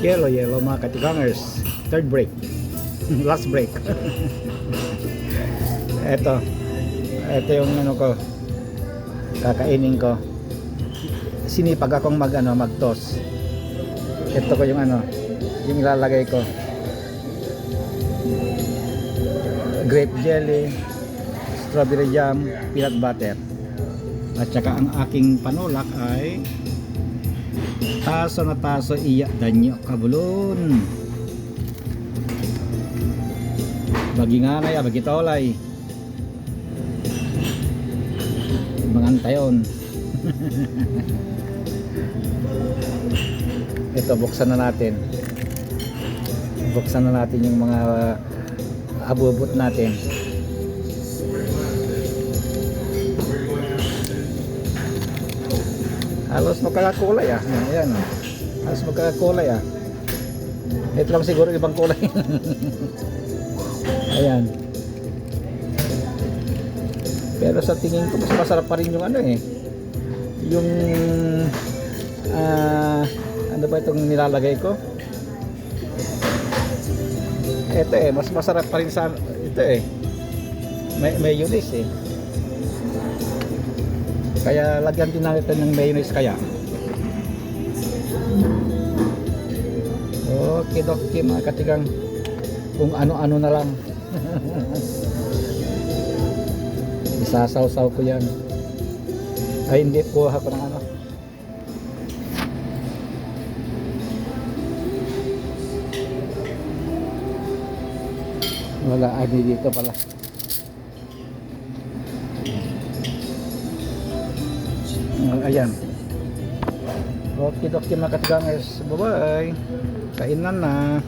Yellow mga katigangers. Third break. Last break. Ito yung ano ko, kakainin ko. Sinipag akong mag-toss. Ito ko yung yung ilalagay ko. Grape jelly, strawberry jam, peanut butter. At saka ang aking panulak ay taso na taso iya danyo kabulon. Bagi nganay bagi tolay. Mangantayon. Ito buksan na natin. Buksan na natin yung mga abubot natin. Halos magkakakulay Ayan Halos magkakakulay Ito lang siguro ibang kulay. Ayan. Pero sa tingin ko mas masarap pa rin yung yung ano ba itong nilalagay ko? Ito mas masarap pa rin sa ito may mayonnaise kaya lagyan din natin ng mayonnaise kaya. Okay dokie mga katigang, kung ano-ano na lang. Isasaw-saw ko yan. Ay hindi, kuha ko ng wala, dito pala. Ayan. Okay, mga katigangers. Bye bye. Kainan na.